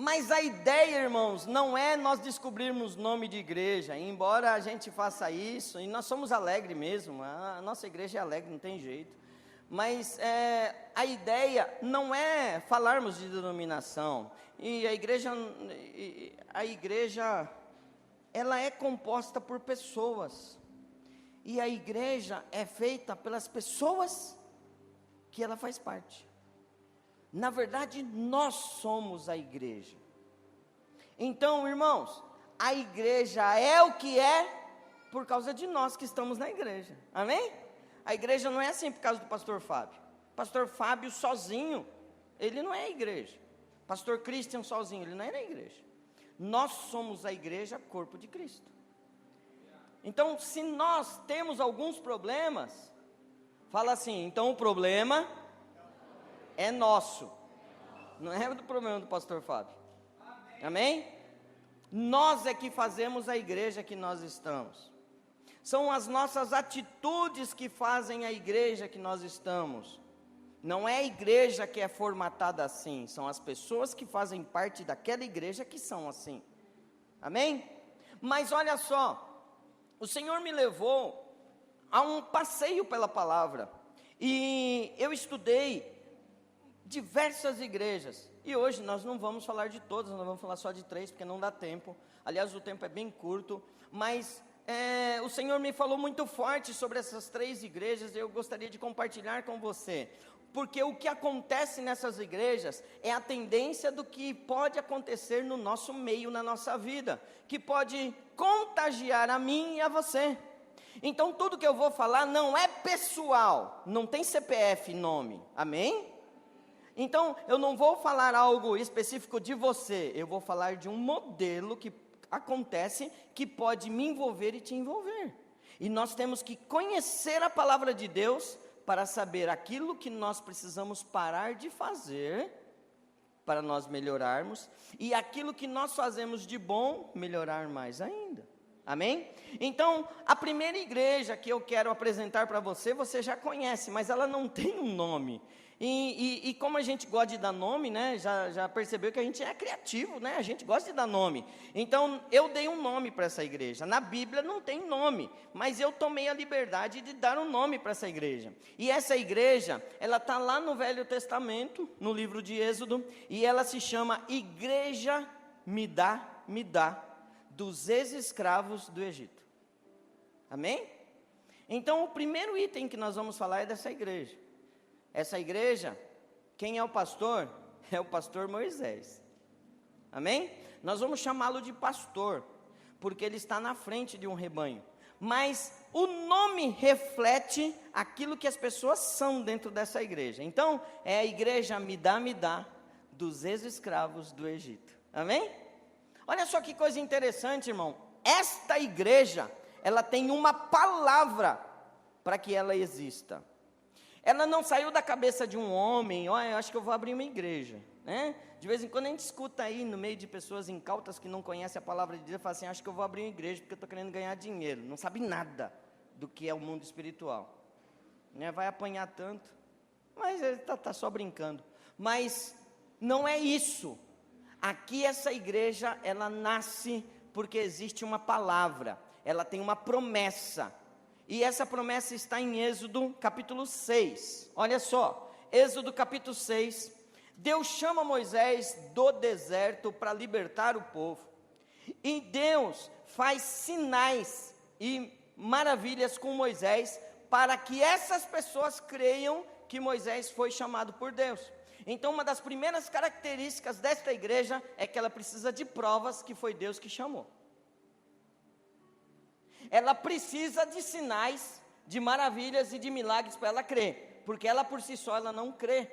Mas a ideia, irmãos, não é nós descobrirmos nome de igreja, embora a gente faça isso, e nós somos alegres mesmo, a nossa igreja é alegre, não tem jeito. Mas a ideia não é falarmos de denominação, e a igreja, ela é composta por pessoas, e a igreja é feita pelas pessoas que ela faz parte. Na verdade, nós somos a igreja. Então, irmãos, a igreja é o que é por causa de nós que estamos na igreja. Amém? A igreja não é assim por causa do pastor Fábio. Pastor Fábio sozinho, ele não é a igreja. Pastor Christian sozinho, ele não é a igreja. Nós somos a igreja, corpo de Cristo. Então, se nós temos alguns problemas, fala assim, então o problema é nosso, não é do problema do pastor Fábio. Amém? Nós é que fazemos a igreja que nós estamos. São as nossas atitudes que fazem a igreja que nós estamos. Não é a igreja que é formatada assim, são as pessoas que fazem parte daquela igreja que são assim. Amém? Mas olha só, o Senhor me levou a um passeio pela palavra, e eu estudei diversas igrejas, e hoje nós não vamos falar de todas, nós vamos falar só de 3, porque não dá tempo. Aliás, o tempo é bem curto, mas o Senhor me falou muito forte sobre essas 3 igrejas, e eu gostaria de compartilhar com você, porque o que acontece nessas igrejas é a tendência do que pode acontecer no nosso meio, na nossa vida, que pode contagiar a mim e a você. Então tudo que eu vou falar não é pessoal, não tem CPF nome, amém? Então, eu não vou falar algo específico de você, eu vou falar de um modelo que acontece, que pode me envolver e te envolver. E nós temos que conhecer a palavra de Deus, para saber aquilo que nós precisamos parar de fazer, para nós melhorarmos, e aquilo que nós fazemos de bom, melhorar mais ainda. Amém? Então, a primeira igreja que eu quero apresentar para você, você já conhece, mas ela não tem um nome. E como a gente gosta de dar nome, né, já percebeu que a gente é criativo, né, a gente gosta de dar nome. Então, eu dei um nome para essa igreja. Na Bíblia não tem nome, mas eu tomei a liberdade de dar um nome para essa igreja. E essa igreja, ela está lá no Velho Testamento, no livro de Êxodo, e ela se chama Igreja Midá, dos ex-escravos do Egito. Amém? Então, o primeiro item que nós vamos falar é dessa igreja. Essa igreja, quem é o pastor? É o pastor Moisés. Amém? Nós vamos chamá-lo de pastor, porque ele está na frente de um rebanho. Mas o nome reflete aquilo que as pessoas são dentro dessa igreja. Então, é a igreja Midá, dos ex-escravos do Egito. Amém? Olha só que coisa interessante, irmão. Esta igreja, ela tem uma palavra para que ela exista. Ela não saiu da cabeça de um homem, olha, eu acho que eu vou abrir uma igreja, né? De vez em quando a gente escuta aí, no meio de pessoas incautas que não conhecem a palavra de Deus, fala assim, acho que eu vou abrir uma igreja porque eu estou querendo ganhar dinheiro. Não sabe nada do que é o mundo espiritual, né? Vai apanhar tanto, mas ele está só brincando. Mas não é isso. Aqui essa igreja, ela nasce porque existe uma palavra, ela tem uma promessa. E essa promessa está em Êxodo capítulo 6, olha só, Êxodo capítulo 6, Deus chama Moisés do deserto para libertar o povo, e Deus faz sinais e maravilhas com Moisés, para que essas pessoas creiam que Moisés foi chamado por Deus. Então uma das primeiras características desta igreja, é que ela precisa de provas que foi Deus que chamou. Ela precisa de sinais, de maravilhas e de milagres para ela crer, porque ela por si só, ela não crê.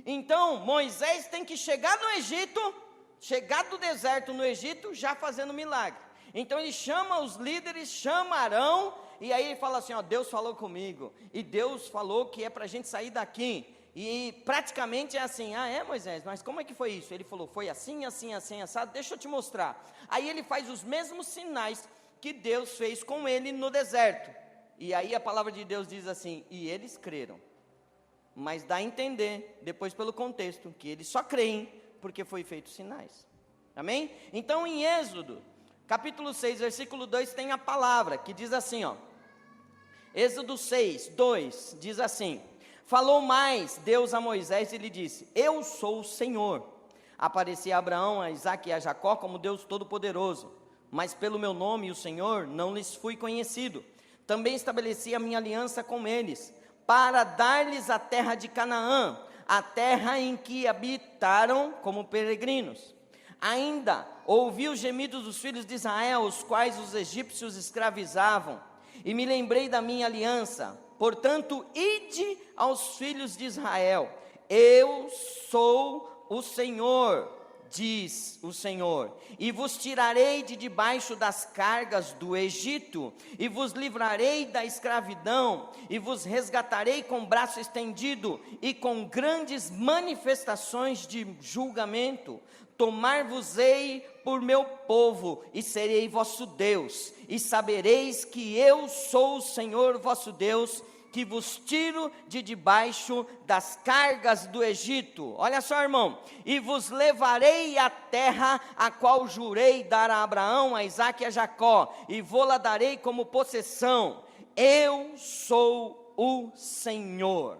Então, Moisés tem que chegar no Egito, chegar do deserto no Egito, já fazendo milagre. Então ele chama os líderes, chama Arão, e aí ele fala assim, ó, Deus falou comigo, e Deus falou que é para a gente sair daqui. E praticamente é assim, Moisés, mas como é que foi isso? Ele falou, foi assim, assim, assim, assado, deixa eu te mostrar. Aí ele faz os mesmos sinais que Deus fez com ele no deserto. E aí a palavra de Deus diz assim, e eles creram. Mas dá a entender, depois pelo contexto, que eles só creem porque foi feito sinais. Amém? Então em Êxodo, capítulo 6, versículo 2, tem a palavra, que diz assim, ó. Êxodo 6, 2, diz assim: falou mais Deus a Moisés e lhe disse: eu sou o Senhor. Apareci a Abraão, a Isaque e a Jacó como Deus Todo-Poderoso, mas pelo meu nome, o Senhor, não lhes fui conhecido. Também estabeleci a minha aliança com eles, para dar-lhes a terra de Canaã, a terra em que habitaram como peregrinos. Ainda ouvi os gemidos dos filhos de Israel, os quais os egípcios escravizavam, e me lembrei da minha aliança. Portanto, ide aos filhos de Israel: eu sou o Senhor, diz o Senhor, e vos tirarei de debaixo das cargas do Egito, e vos livrarei da escravidão, e vos resgatarei com braço estendido, e com grandes manifestações de julgamento. Tomar-vos-ei por meu povo, e serei vosso Deus, e sabereis que eu sou o Senhor vosso Deus, que vos tiro de debaixo das cargas do Egito. Olha só, irmão: e vos levarei à terra a qual jurei dar a Abraão, a Isaque e a Jacó, e vô-la darei como possessão. Eu sou o Senhor.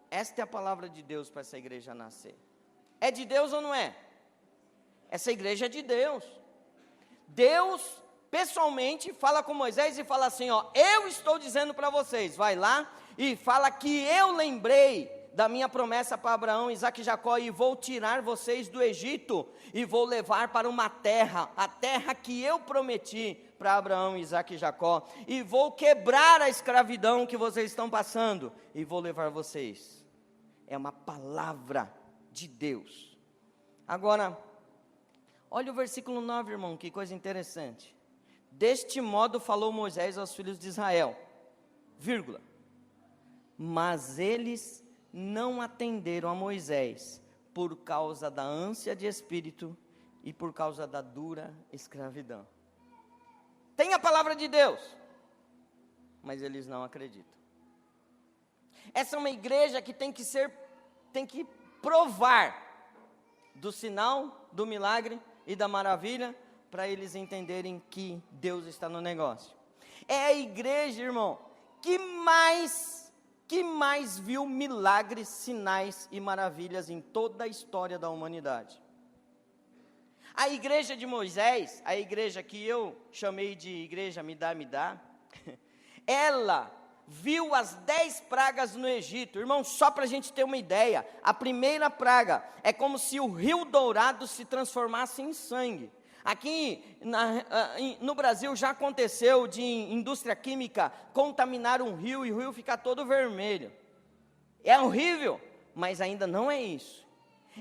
Esta é a palavra de Deus para essa igreja nascer. É de Deus ou não é? Essa igreja é de Deus. Deus pessoalmente fala com Moisés e fala assim, ó: eu estou dizendo para vocês, vai lá e fala que eu lembrei da minha promessa para Abraão, Isaque e Jacó, e vou tirar vocês do Egito, e vou levar para uma terra, a terra que eu prometi para Abraão, Isaque e Jacó, e vou quebrar a escravidão que vocês estão passando, e vou levar vocês. É uma palavra de Deus. Agora, olha o versículo 9, irmão, que coisa interessante. Deste modo falou Moisés aos filhos de Israel, vírgula, mas eles não atenderam a Moisés, por causa da ânsia de espírito e por causa da dura escravidão. Tem a palavra de Deus, mas eles não acreditam. Essa é uma igreja que tem que provar do sinal, do milagre e da maravilha, para eles entenderem que Deus está no negócio. É a igreja, irmão, que mais viu milagres, sinais e maravilhas em toda a história da humanidade. A igreja de Moisés, a igreja que eu chamei de igreja me dá, ela viu as 10 pragas no Egito. Irmão, só para a gente ter uma ideia, a primeira praga é como se o Rio Dourado se transformasse em sangue. Aqui no Brasil já aconteceu de indústria química contaminar um rio e o rio ficar todo vermelho. É horrível, mas ainda não é isso.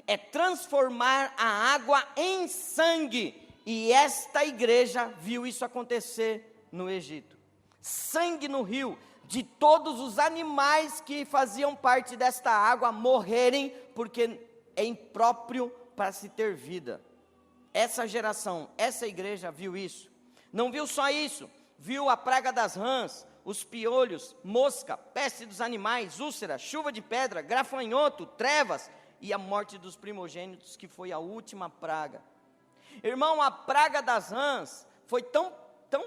É transformar a água em sangue. E esta igreja viu isso acontecer no Egito. Sangue no rio, de todos os animais que faziam parte desta água morrerem, porque é impróprio para se ter vida. Essa geração, essa igreja viu isso. Não viu só isso, viu a praga das rãs, os piolhos, mosca, peste dos animais, úlcera, chuva de pedra, gafanhoto, trevas e a morte dos primogênitos, que foi a última praga. Irmão, a praga das rãs foi tão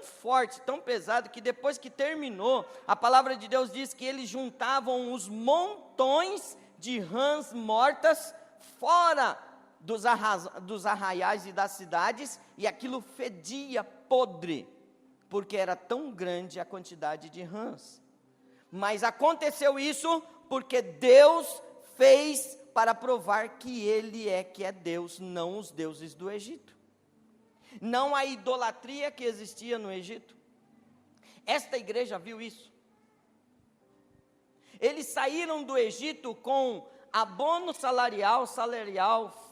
forte, tão pesado, que depois que terminou, a palavra de Deus diz que eles juntavam os montões de rãs mortas fora dos arraiais e das cidades, e aquilo fedia podre, porque era tão grande a quantidade de rãs. Mas aconteceu isso porque Deus fez para provar que Ele que é Deus, não os deuses do Egito. Não a idolatria que existia no Egito. Esta igreja viu isso. Eles saíram do Egito com abono salarial,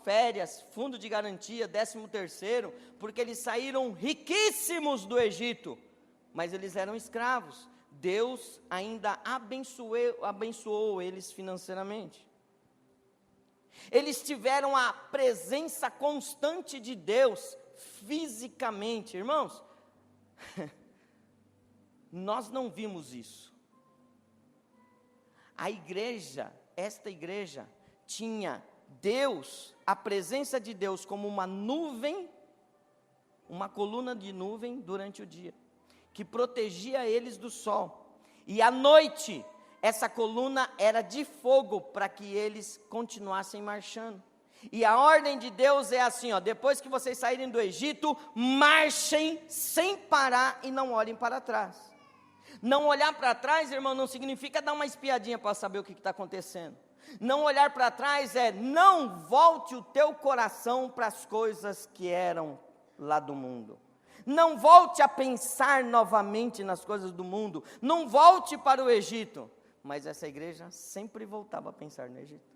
férias, fundo de garantia, 13º, porque eles saíram riquíssimos do Egito, mas eles eram escravos. Deus ainda abençoou eles financeiramente. Eles tiveram a presença constante de Deus fisicamente. Irmãos, nós não vimos isso. A igreja, esta igreja, tinha Deus a presença de Deus como uma nuvem, uma coluna de nuvem durante o dia, que protegia eles do sol. E à noite, essa coluna era de fogo para que eles continuassem marchando. E a ordem de Deus é assim, ó, depois que vocês saírem do Egito, marchem sem parar e não olhem para trás. Não olhar para trás, irmão, não significa dar uma espiadinha para saber o que está acontecendo. Não olhar para trás é não volte o teu coração para as coisas que eram lá do mundo. Não volte a pensar novamente nas coisas do mundo. Não volte para o Egito. Mas essa igreja sempre voltava a pensar no Egito.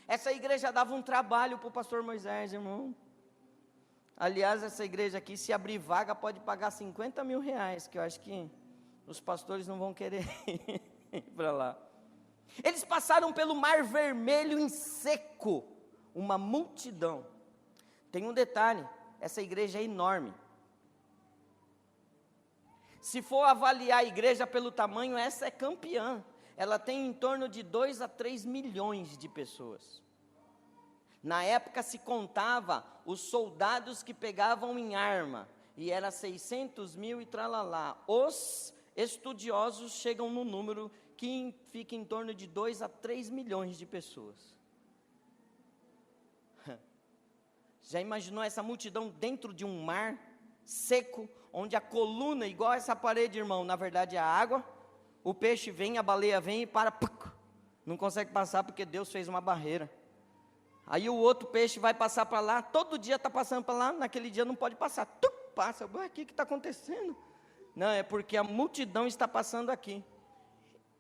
Essa igreja dava um trabalho para o pastor Moisés, irmão. Aliás, essa igreja aqui, se abrir vaga, pode pagar 50 mil reais, que eu acho que os pastores não vão querer ir para lá. Eles passaram pelo Mar Vermelho em seco, uma multidão. Tem um detalhe, essa igreja é enorme. Se for avaliar a igreja pelo tamanho, essa é campeã. Ela tem em torno de 2 a 3 milhões de pessoas. Na época se contava os soldados que pegavam em arma, e era 600 mil e tralalá. Os estudiosos chegam no número que fica em torno de 2 a 3 milhões de pessoas. Já imaginou essa multidão dentro de um mar seco, onde a coluna, igual essa parede, irmão, na verdade é a água, o peixe vem, a baleia vem e para, não consegue passar porque Deus fez uma barreira. Aí o outro peixe vai passar para lá, todo dia está passando para lá, naquele dia não pode passar, passa, o que está acontecendo? Não, é porque a multidão está passando aqui.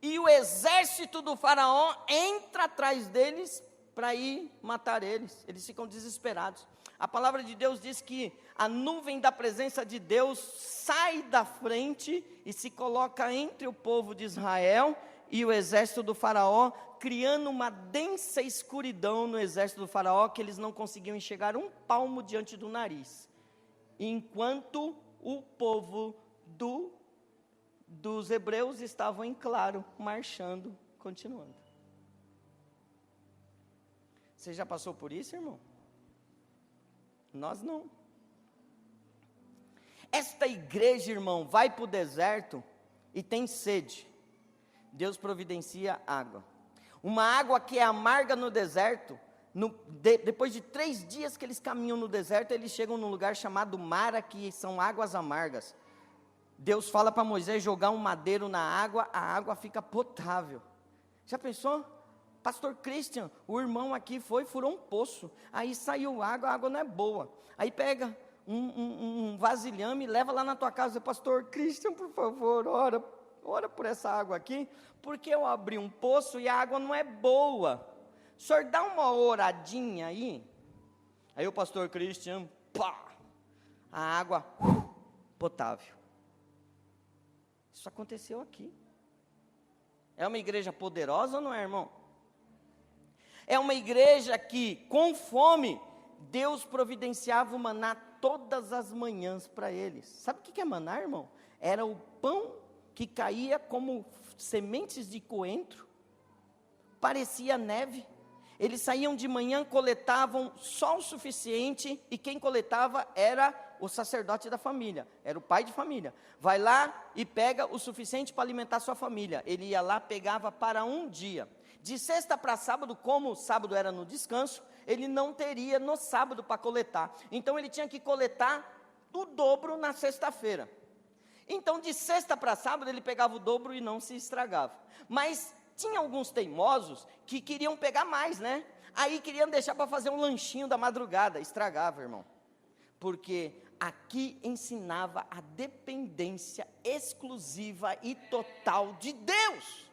E o exército do faraó entra atrás deles para ir matar eles. Eles ficam desesperados. A palavra de Deus diz que a nuvem da presença de Deus sai da frente e se coloca entre o povo de Israel e o exército do faraó, criando uma densa escuridão no exército do faraó, que eles não conseguiam enxergar um palmo diante do nariz. Enquanto o povo dos hebreus estavam em claro, marchando, continuando. Você já passou por isso, irmão? Nós não. Esta igreja, irmão, vai para o deserto e tem sede. Deus providencia água. Uma água que é amarga no deserto. Depois de 3 dias que eles caminham no deserto, eles chegam num lugar chamado Mara, que são águas amargas. Deus fala para Moisés jogar um madeiro na água, a água fica potável. Já pensou? Pastor Christian, o irmão aqui furou um poço, aí saiu água, a água não é boa. Aí pega um vasilhame e leva lá na tua casa, pastor Christian, por favor, ora por essa água aqui, porque eu abri um poço e a água não é boa. O senhor dá uma oradinha aí? Aí o pastor Christian, a água potável. Isso aconteceu aqui. É uma igreja poderosa ou não é, irmão? É uma igreja que, com fome, Deus providenciava o maná todas as manhãs para eles. Sabe o que é maná, irmão? Era o pão que caía como sementes de coentro, parecia neve. Eles saíam de manhã, coletavam só o suficiente, e quem coletava era o sacerdote da família, era o pai de família. Vai lá e pega o suficiente para alimentar sua família. Ele ia lá, pegava para um dia. De sexta para sábado, como o sábado era no descanso, ele não teria no sábado para coletar. Então ele tinha que coletar o dobro na sexta-feira. Então de sexta para sábado ele pegava o dobro e não se estragava. Mas tinha alguns teimosos que queriam pegar mais, né? Aí queriam deixar para fazer um lanchinho da madrugada, estragava, irmão. Porque aqui ensinava a dependência exclusiva e total de Deus.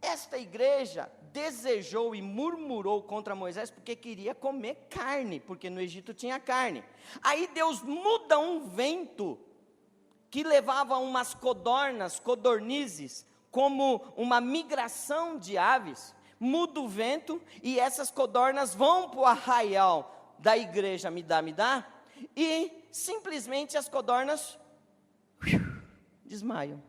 Esta igreja desejou e murmurou contra Moisés porque queria comer carne, porque no Egito tinha carne. Aí Deus muda um vento que levava umas codornizes, como uma migração de aves, muda o vento e essas codornas vão para o arraial da igreja, me dá, e simplesmente as codornas desmaiam.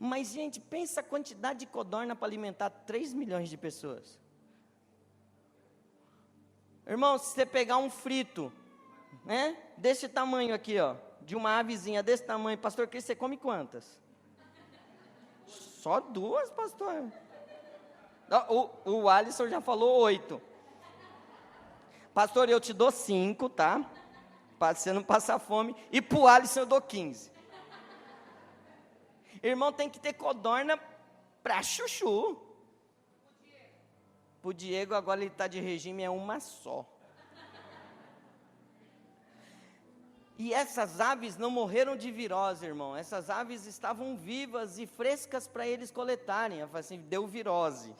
Mas, gente, pensa a quantidade de codorna para alimentar 3 milhões de pessoas. Irmão, se você pegar um frito, né, desse tamanho aqui, ó, de uma avezinha desse tamanho, pastor Cris, você come quantas? Só 2, pastor. O Alisson já falou 8. Pastor, eu te dou 5, tá? Para você não passar fome. E pro Alisson eu dou 15. Irmão, tem que ter codorna para chuchu. Pro Diego, agora ele está de regime, é uma só. E essas aves não morreram de virose, irmão. Essas aves estavam vivas e frescas para eles coletarem. Eu falei assim, deu virose.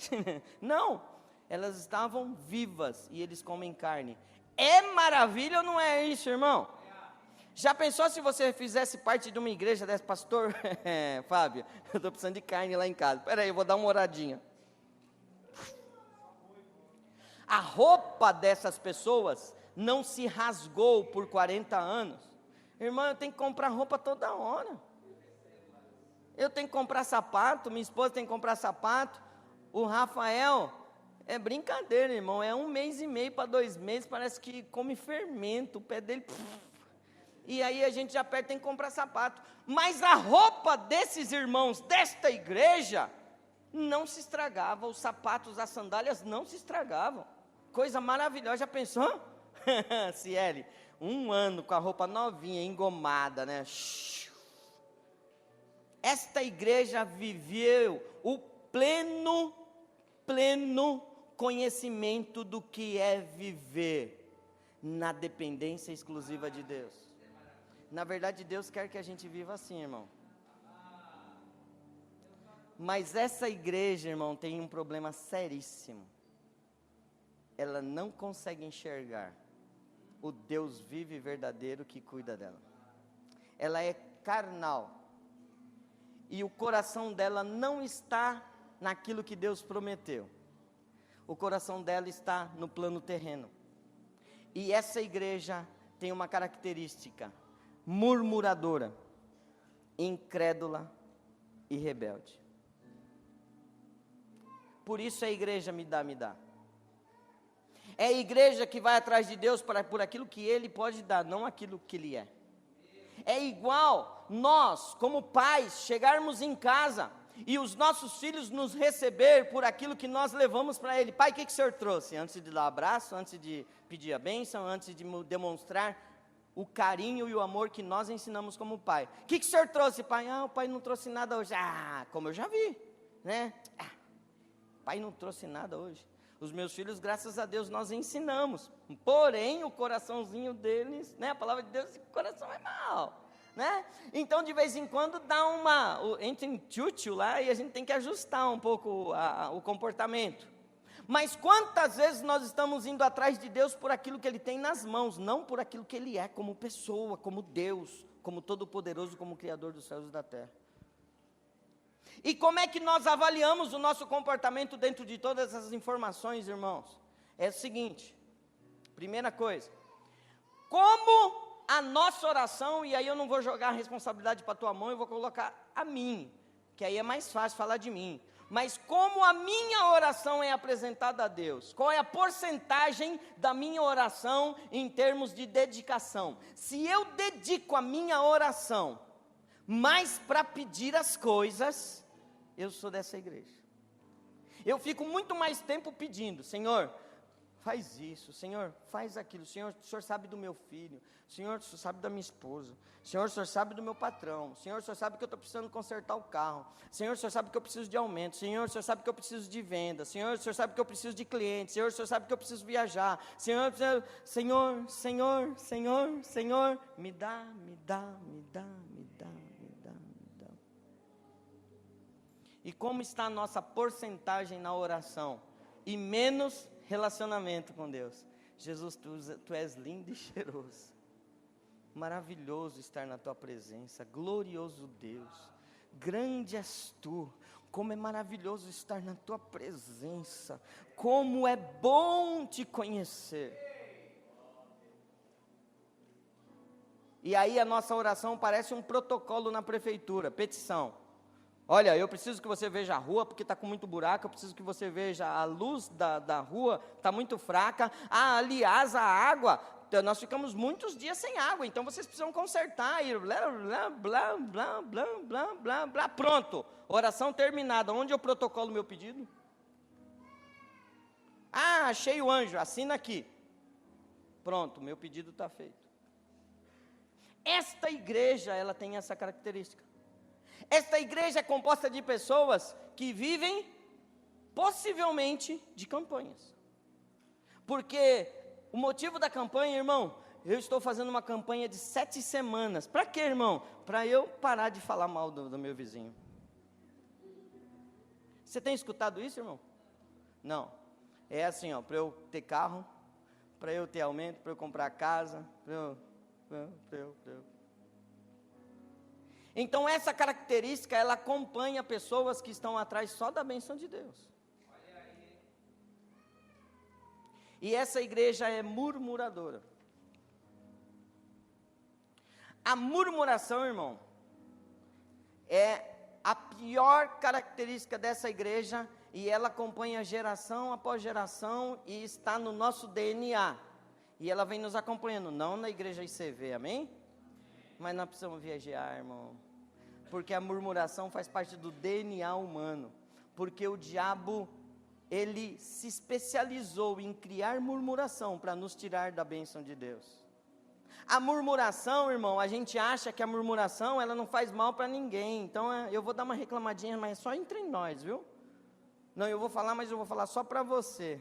Não, elas estavam vivas e eles comem carne. É maravilha ou não é isso, irmão? Já pensou se você fizesse parte de uma igreja dessa, pastor? Fábio, eu estou precisando de carne lá em casa. Espera aí, eu vou dar uma oradinha. A roupa dessas pessoas não se rasgou por 40 anos. Irmão, eu tenho que comprar roupa toda hora. Eu tenho que comprar sapato, minha esposa tem que comprar sapato. O Rafael, é brincadeira, irmão, é 1 mês e meio para 2 meses, parece que come fermento, o pé dele... E aí a gente já perto tem que comprar sapato. Mas a roupa desses irmãos, desta igreja, não se estragava. Os sapatos, as sandálias não se estragavam. Coisa maravilhosa, já pensou? Ciele, 1 ano com a roupa novinha, engomada, né? Esta igreja viveu o pleno conhecimento do que é viver na dependência exclusiva de Deus. Na verdade, Deus quer que a gente viva assim, irmão. Mas essa igreja, irmão, tem um problema seríssimo. Ela não consegue enxergar o Deus vivo e verdadeiro que cuida dela. Ela é carnal. E o coração dela não está naquilo que Deus prometeu. O coração dela está no plano terreno. E essa igreja tem uma característica: murmuradora, incrédula e rebelde. Por isso a igreja me dá. É a igreja que vai atrás de Deus por aquilo que Ele pode dar, não aquilo que Ele é. É igual nós, como pais, chegarmos em casa e os nossos filhos nos receber por aquilo que nós levamos para Ele. Pai, o que o senhor trouxe? Antes de dar um abraço, antes de pedir a bênção, antes de demonstrar o carinho e o amor que nós ensinamos como pai. O que o senhor trouxe, pai? O pai não trouxe nada hoje. Como eu já vi, né? Pai não trouxe nada hoje. Os meus filhos, graças a Deus, nós ensinamos. Porém, o coraçãozinho deles, né? A palavra de Deus, o coração é mau, né? Então, de vez em quando, entra em tchutchu lá e a gente tem que ajustar um pouco o comportamento. Mas quantas vezes nós estamos indo atrás de Deus por aquilo que Ele tem nas mãos, não por aquilo que Ele é como pessoa, como Deus, como Todo-Poderoso, como Criador dos céus e da terra. E como é que nós avaliamos o nosso comportamento dentro de todas essas informações, irmãos? É o seguinte, primeira coisa, como a nossa oração, e aí eu não vou jogar a responsabilidade para a tua mão, eu vou colocar a mim, que aí é mais fácil falar de mim. Mas como a minha oração é apresentada a Deus? Qual é a porcentagem da minha oração em termos de dedicação? Se eu dedico a minha oração mais para pedir as coisas, eu sou dessa igreja. Eu fico muito mais tempo pedindo: Senhor, faz isso, Senhor, faz aquilo, Senhor, o Senhor sabe do meu filho, Senhor, o Senhor sabe da minha esposa, Senhor, o Senhor sabe do meu patrão, Senhor, o Senhor sabe que eu estou precisando consertar o carro, Senhor, o Senhor sabe que eu preciso de aumento, Senhor, o Senhor sabe que eu preciso de venda, Senhor, o Senhor sabe que eu preciso de clientes, Senhor, o Senhor sabe que eu preciso viajar, Senhor, Senhor, me dá. E como está a nossa porcentagem na oração? E menos relacionamento com Deus. Jesus, tu és lindo e cheiroso. Maravilhoso estar na tua presença. Glorioso Deus. Grande és tu. Como é maravilhoso estar na tua presença. Como é bom te conhecer. E aí a nossa oração parece um protocolo na prefeitura. Petição. Olha, eu preciso que você veja a rua, porque está com muito buraco, eu preciso que você veja a luz da rua, está muito fraca. Ah, aliás, a água, nós ficamos muitos dias sem água, então vocês precisam consertar, e blá, blá, blá, blá, blá, blá, blá, blá, pronto, oração terminada. Onde eu protocolo meu pedido? Ah, achei o anjo, assina aqui. Pronto, meu pedido está feito. Esta igreja, ela tem essa característica. Esta igreja é composta de pessoas que vivem, possivelmente, de campanhas. Porque o motivo da campanha, irmão, eu estou fazendo uma campanha de 7 semanas. Para quê, irmão? Para eu parar de falar mal do meu vizinho. Você tem escutado isso, irmão? Não. É assim, ó, para eu ter carro, para eu ter aumento, para eu comprar casa, para eu. Então essa característica, ela acompanha pessoas que estão atrás só da bênção de Deus. E essa igreja é murmuradora. A murmuração, irmão, é a pior característica dessa igreja, e ela acompanha geração após geração, e está no nosso DNA, e ela vem nos acompanhando, não na igreja ICV, amém? Mas nós precisamos viajar, irmão, porque a murmuração faz parte do DNA humano, porque o diabo, ele se especializou em criar murmuração, para nos tirar da bênção de Deus. A murmuração, irmão, a gente acha que a murmuração, ela não faz mal para ninguém, então eu vou dar uma reclamadinha, mas só entre nós, viu? Não, eu vou falar, mas eu vou falar só para você.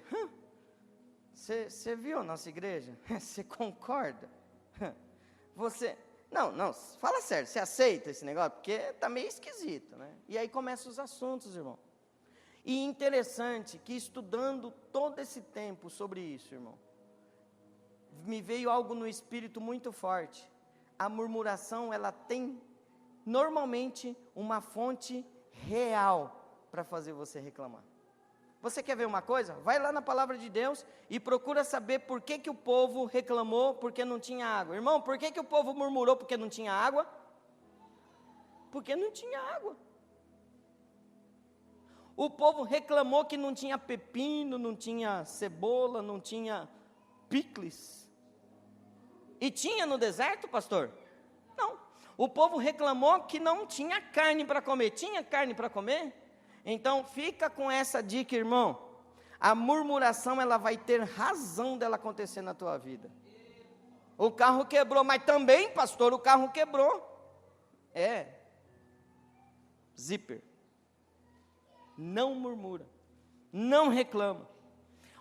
Você viu a nossa igreja? Você concorda? Você, não, fala sério, você aceita esse negócio? Porque está meio esquisito, né? E aí começam os assuntos, irmão. E interessante que estudando todo esse tempo sobre isso, irmão, me veio algo no espírito muito forte. A murmuração, ela tem normalmente uma fonte real para fazer você reclamar. Você quer ver uma coisa? Vai lá na palavra de Deus e procura saber por que o povo reclamou porque não tinha água. Irmão, por que o povo murmurou porque não tinha água? Porque não tinha água. O povo reclamou que não tinha pepino, não tinha cebola, não tinha picles. E tinha no deserto, pastor? Não. O povo reclamou que não tinha carne para comer. Tinha carne para comer? Então, fica com essa dica, irmão. A murmuração, ela vai ter razão dela acontecer na tua vida. O carro quebrou, mas também, pastor, o carro quebrou. Zíper. Não murmura. Não reclama.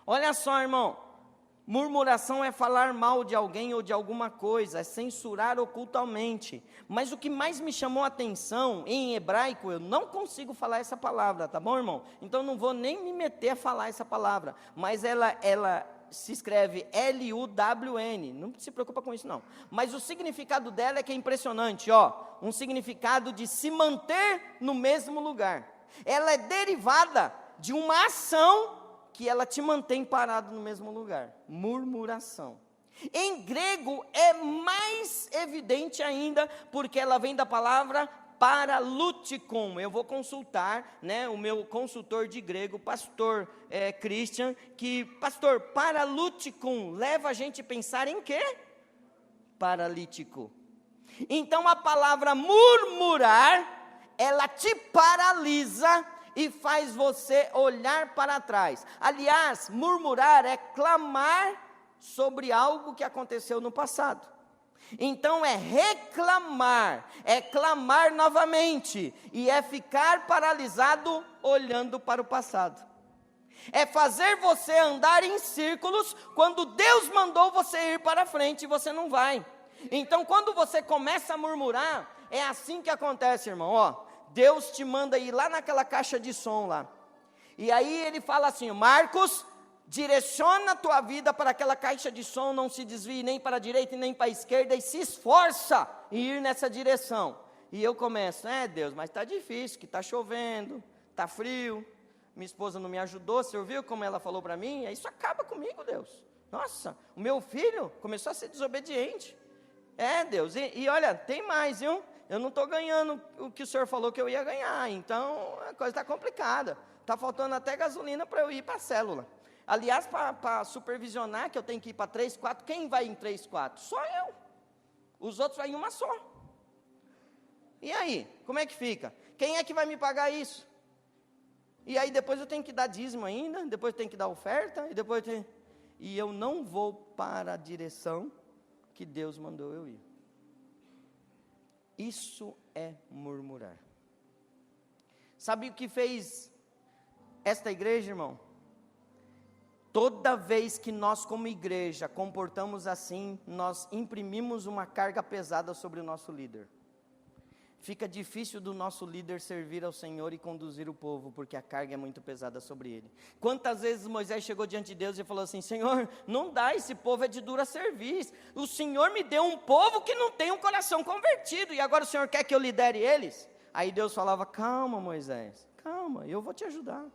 Olha só, irmão. Murmuração é falar mal de alguém ou de alguma coisa, é censurar ocultamente. Mas o que mais me chamou a atenção, em hebraico, eu não consigo falar essa palavra, tá bom, irmão? Então não vou nem me meter a falar essa palavra. Mas ela se escreve L-U-W-N, não se preocupa com isso não. Mas o significado dela é que é impressionante, ó. Um significado de se manter no mesmo lugar. Ela é derivada de uma ação que ela te mantém parado no mesmo lugar. Murmuração. Em grego é mais evidente ainda, porque ela vem da palavra paralutikon. Eu vou consultar, né, o meu consultor de grego, pastor Christian, que, pastor, paralutikon leva a gente a pensar em quê? Paralítico. Então a palavra murmurar, ela te paralisa e faz você olhar para trás. Aliás, murmurar é clamar sobre algo que aconteceu no passado. Então é reclamar, é clamar novamente, e é ficar paralisado olhando para o passado. É fazer você andar em círculos quando Deus mandou você ir para frente e você não vai. Então quando você começa a murmurar, é assim que acontece, irmão, ó. Deus te manda ir lá naquela caixa de som lá. E aí ele fala assim, Marcos, direciona a tua vida para aquela caixa de som, não se desvie nem para a direita e nem para a esquerda, e se esforça em ir nessa direção. E eu começo, Deus, mas está difícil, que está chovendo, está frio, minha esposa não me ajudou, você ouviu como ela falou para mim? Isso acaba comigo, Deus. Nossa, o meu filho começou a ser desobediente. Deus, e olha, tem mais, viu? eu não estou ganhando o que o senhor falou que eu ia ganhar, então a coisa está complicada. Está faltando até gasolina para eu ir para a célula. Aliás, para supervisionar, que eu tenho que ir para 3, 4, quem vai em 3, 4? Só eu. Os outros vão em uma só. E aí, como é que fica? Quem é que vai me pagar isso? E aí depois eu tenho que dar dízimo ainda, depois eu tenho que dar oferta, e eu não vou para a direção que Deus mandou eu ir. Isso é murmurar. Sabe o que fez esta igreja, irmão? Toda vez que nós como igreja comportamos assim, nós imprimimos uma carga pesada sobre o nosso líder. Fica difícil do nosso líder servir ao Senhor e conduzir o povo, porque a carga é muito pesada sobre ele. Quantas vezes Moisés chegou diante de Deus e falou assim: Senhor, não dá, esse povo é de dura serviço. O Senhor me deu um povo que não tem um coração convertido, e agora o Senhor quer que eu lidere eles? Aí Deus falava: calma, Moisés, calma, eu vou te ajudar.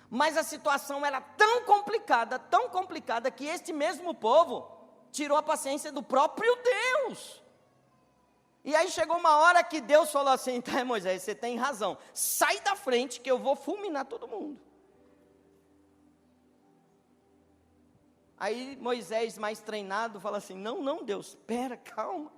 Mas a situação era tão complicada, que este mesmo povo tirou a paciência do próprio Deus. E aí chegou uma hora que Deus falou assim: tá, Moisés, você tem razão, sai da frente que eu vou fulminar todo mundo. Aí Moisés, mais treinado, fala assim: não, Deus, espera, calma.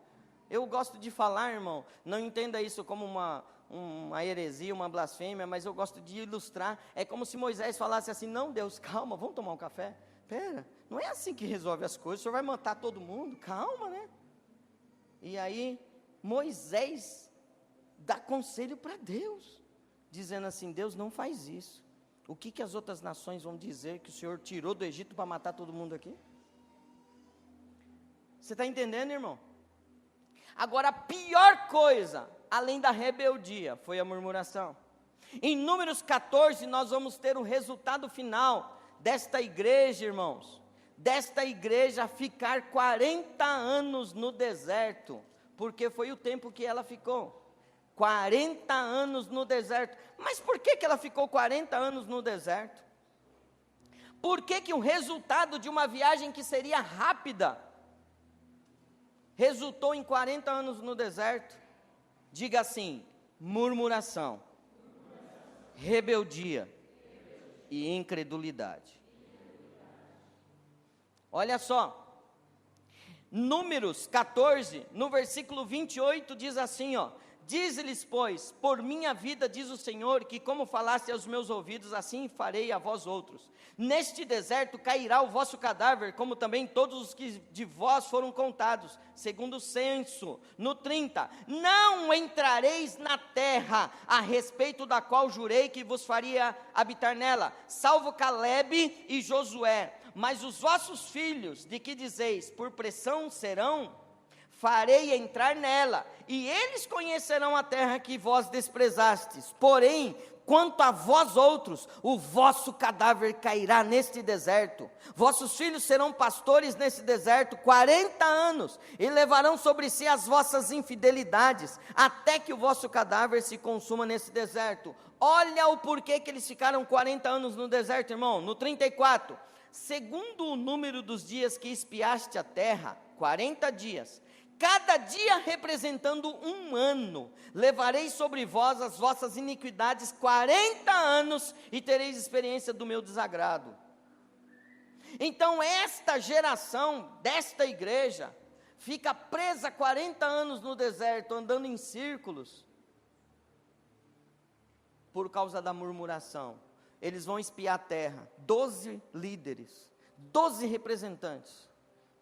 Eu gosto de falar, irmão, não entenda isso como uma heresia, uma blasfêmia, mas eu gosto de ilustrar. É como se Moisés falasse assim: não, Deus, calma, vamos tomar um café? Espera, não é assim que resolve as coisas, o Senhor vai matar todo mundo, calma, né? E aí Moisés dá conselho para Deus, dizendo assim: Deus, não faz isso. O que as outras nações vão dizer que o Senhor tirou do Egito para matar todo mundo aqui? Você está entendendo, irmão? Agora, a pior coisa, além da rebeldia, foi a murmuração. Em Números 14, nós vamos ter o resultado final desta igreja, irmãos. Desta igreja ficar 40 anos no deserto. Porque foi o tempo que ela ficou. 40 anos no deserto. Mas por que ela ficou 40 anos no deserto? Por que o resultado de uma viagem que seria rápida resultou em 40 anos no deserto? Diga assim: murmuração, rebeldia e incredulidade. Olha só. Números 14, no versículo 28, diz assim, ó: dize-lhes, pois, por minha vida, diz o Senhor, que como falaste aos meus ouvidos, assim farei a vós outros. Neste deserto cairá o vosso cadáver, como também todos os que de vós foram contados, segundo o censo. No 30, não entrareis na terra, a respeito da qual jurei que vos faria habitar nela, salvo Calebe e Josué. Mas os vossos filhos, de que dizeis, por pressão serão, farei entrar nela, e eles conhecerão a terra que vós desprezastes. Porém, quanto a vós outros, o vosso cadáver cairá neste deserto. Vossos filhos serão pastores nesse deserto 40 anos, e levarão sobre si as vossas infidelidades, até que o vosso cadáver se consuma nesse deserto. Olha o porquê que eles ficaram 40 anos no deserto, irmão. No 34, segundo o número dos dias que espiaste a terra, 40 dias, cada dia representando um ano, levarei sobre vós as vossas iniquidades 40 anos, e tereis experiência do meu desagrado. Então esta geração, desta igreja, fica presa 40 anos no deserto, andando em círculos, por causa da murmuração. Eles vão espiar a terra, 12 líderes, 12 representantes,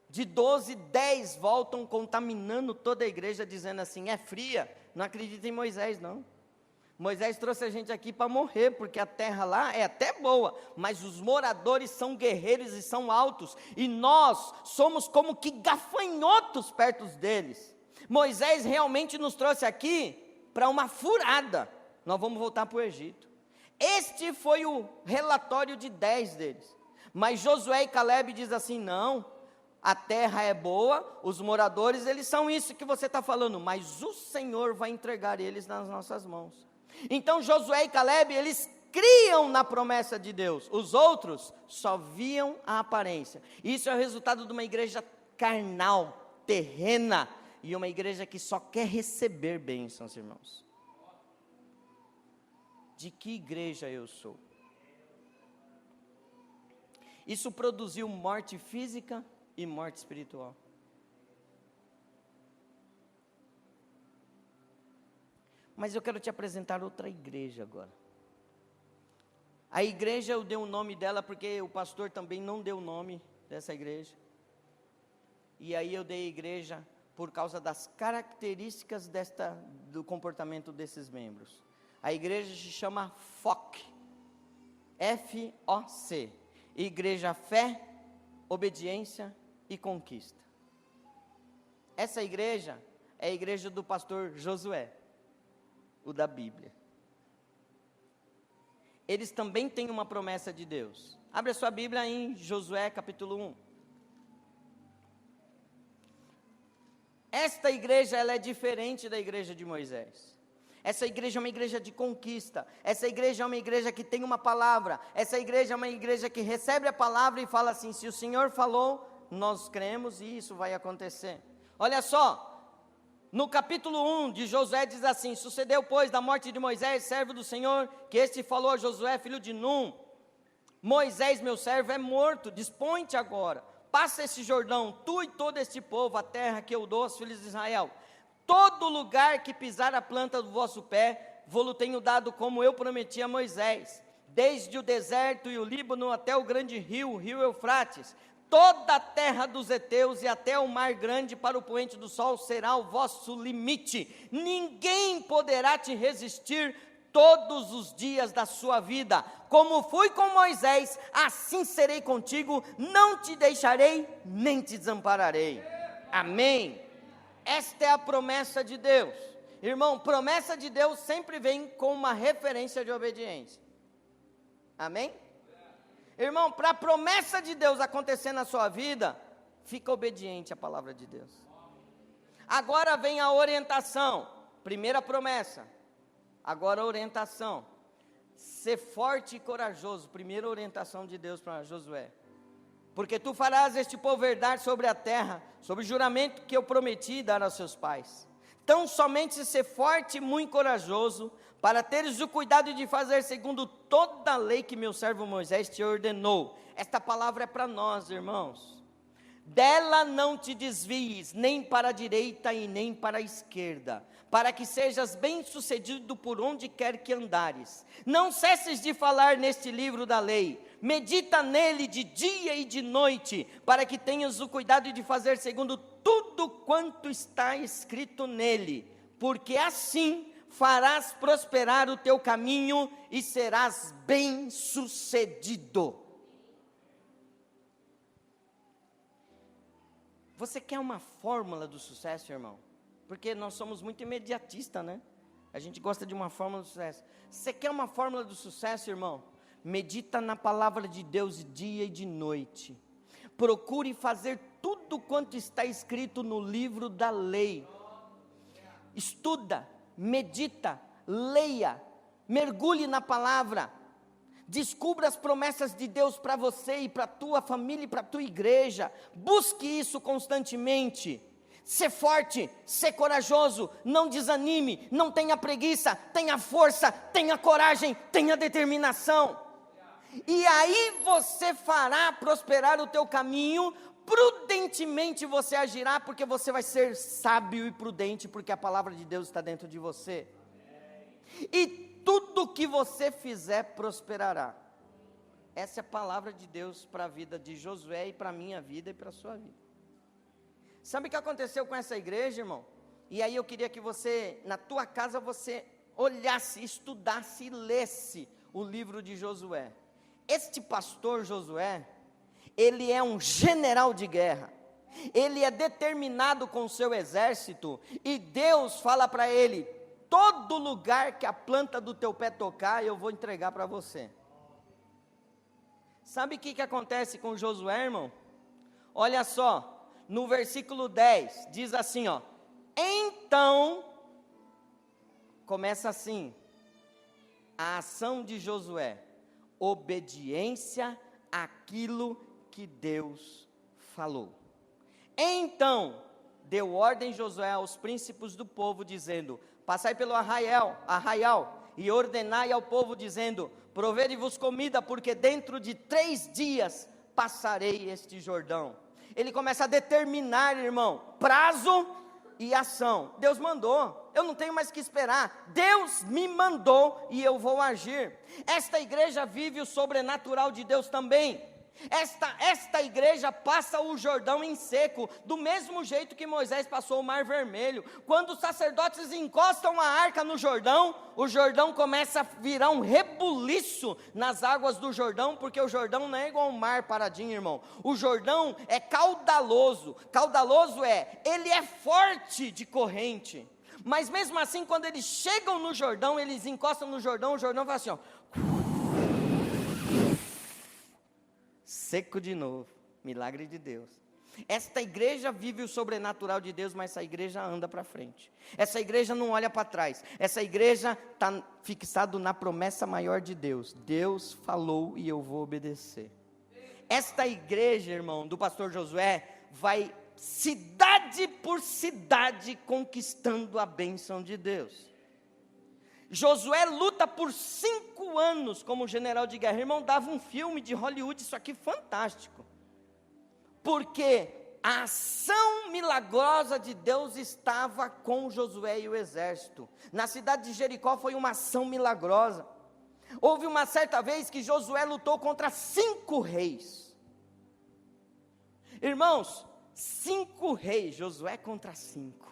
de 12, 10 voltam contaminando toda a igreja, dizendo assim: é fria, não acredita em Moisés não, Moisés trouxe a gente aqui para morrer, porque a terra lá é até boa, mas os moradores são guerreiros e são altos, e nós somos como que gafanhotos perto deles. Moisés realmente nos trouxe aqui para uma furada, nós vamos voltar para o Egito. Este foi o relatório de 10 deles, mas Josué e Calebe diz assim: não, a terra é boa, os moradores, eles são isso que você está falando, mas o Senhor vai entregar eles nas nossas mãos. Então Josué e Calebe, eles criam na promessa de Deus, os outros só viam a aparência. Isso é o resultado de uma igreja carnal, terrena, e uma igreja que só quer receber bênçãos, irmãos. De que igreja eu sou? Isso produziu morte física e morte espiritual. Mas eu quero te apresentar outra igreja agora. A igreja, eu dei o nome dela porque o pastor também não deu o nome dessa igreja. E aí eu dei a igreja por causa das características do comportamento desses membros. A igreja se chama FOC. F-O-C. Igreja Fé, Obediência e Conquista. Essa igreja é a igreja do pastor Josué, o da Bíblia. Eles também têm uma promessa de Deus. Abre a sua Bíblia em Josué capítulo 1. Esta igreja, ela é diferente da igreja de Moisés. Essa igreja é uma igreja de conquista. Essa igreja é uma igreja que tem uma palavra. Essa igreja é uma igreja que recebe a palavra e fala assim: se o Senhor falou, nós cremos e isso vai acontecer. Olha só, no capítulo 1 de Josué diz assim: sucedeu pois da morte de Moisés, servo do Senhor, que este falou a Josué, filho de Num: Moisés, meu servo, é morto, dispõe-te agora, passa esse Jordão, tu e todo este povo, a terra que eu dou aos filhos de Israel. Todo lugar que pisar a planta do vosso pé, vou-lo tenho dado como eu prometi a Moisés, desde o deserto e o Líbano até o grande rio, o rio Eufrates, toda a terra dos heteus e até o mar grande para o poente do sol será o vosso limite. Ninguém poderá te resistir todos os dias da sua vida. Como fui com Moisés, assim serei contigo, não te deixarei, nem te desampararei. Amém. Esta é a promessa de Deus. Irmão, promessa de Deus sempre vem com uma referência de obediência. Amém? Irmão, para a promessa de Deus acontecer na sua vida, fica obediente à palavra de Deus. Agora vem a orientação. Primeira promessa. Agora a orientação. Ser forte e corajoso. Primeira orientação de Deus para Josué. Porque tu farás este povo herdar sobre a terra, sobre o juramento que eu prometi dar aos seus pais. Tão somente ser forte e muito corajoso, para teres o cuidado de fazer segundo toda a lei que meu servo Moisés te ordenou. Esta palavra é para nós, irmãos. Dela não te desvies, nem para a direita e nem para a esquerda, para que sejas bem-sucedido por onde quer que andares. Não cesses de falar neste livro da lei, medita nele de dia e de noite, para que tenhas o cuidado de fazer segundo tudo quanto está escrito nele, porque assim farás prosperar o teu caminho e serás bem-sucedido. Você quer uma fórmula do sucesso, irmão? Porque nós somos muito imediatistas, né? A gente gosta de uma fórmula do sucesso. Você quer uma fórmula do sucesso, irmão? Medita na palavra de Deus de dia e de noite. Procure fazer tudo quanto está escrito no livro da lei. Estuda, medita, leia, mergulhe na palavra. Descubra as promessas de Deus para você e para a tua família e para a tua igreja. Busque isso constantemente. Ser forte, ser corajoso, não desanime, não tenha preguiça, tenha força, tenha coragem, tenha determinação. E aí você fará prosperar o teu caminho, prudentemente você agirá, porque você vai ser sábio e prudente, porque a palavra de Deus está dentro de você. E tudo que você fizer prosperará. Essa é a palavra de Deus para a vida de Josué e para a minha vida e para a sua vida. Sabe o que aconteceu com essa igreja, irmão? E aí eu queria que você, na tua casa, você olhasse, estudasse e lesse o livro de Josué. Este pastor Josué, ele é um general de guerra. Ele é determinado com o seu exército. E Deus fala para ele: todo lugar que a planta do teu pé tocar, eu vou entregar para você. Sabe o que acontece com Josué, irmão? Olha só. No versículo 10, diz assim, ó: então, começa assim, a ação de Josué, obediência àquilo que Deus falou. Então, deu ordem Josué aos príncipes do povo, dizendo: passai pelo arraial, e ordenai ao povo, dizendo: provede-vos comida, porque dentro de 3 dias passarei este Jordão. Ele começa a determinar, irmão, prazo e ação. Deus mandou, eu não tenho mais que esperar, Deus me mandou e eu vou agir. Esta igreja vive o sobrenatural de Deus também. Esta igreja passa o Jordão em seco, do mesmo jeito que Moisés passou o Mar Vermelho. Quando os sacerdotes encostam a arca no Jordão, o Jordão começa a virar um rebuliço nas águas do Jordão, porque o Jordão não é igual ao mar paradinho, irmão. O Jordão é caudaloso, ele é forte de corrente. Mas mesmo assim, quando eles chegam no Jordão, eles encostam no Jordão, o Jordão faz assim, ó, seco de novo. Milagre de Deus. Esta igreja vive o sobrenatural de Deus, mas essa igreja anda para frente. Essa igreja não olha para trás. Essa igreja está fixada na promessa maior de Deus. Deus falou e eu vou obedecer. Esta igreja, irmão, do pastor Josué, vai cidade por cidade conquistando a bênção de Deus. Josué luta por 5 anos como general de guerra. Irmão, dava um filme de Hollywood, isso aqui fantástico. Porque a ação milagrosa de Deus estava com Josué e o exército. Na cidade de Jericó foi uma ação milagrosa. Houve uma certa vez que Josué lutou contra 5 reis. Irmãos, 5 reis, Josué contra 5.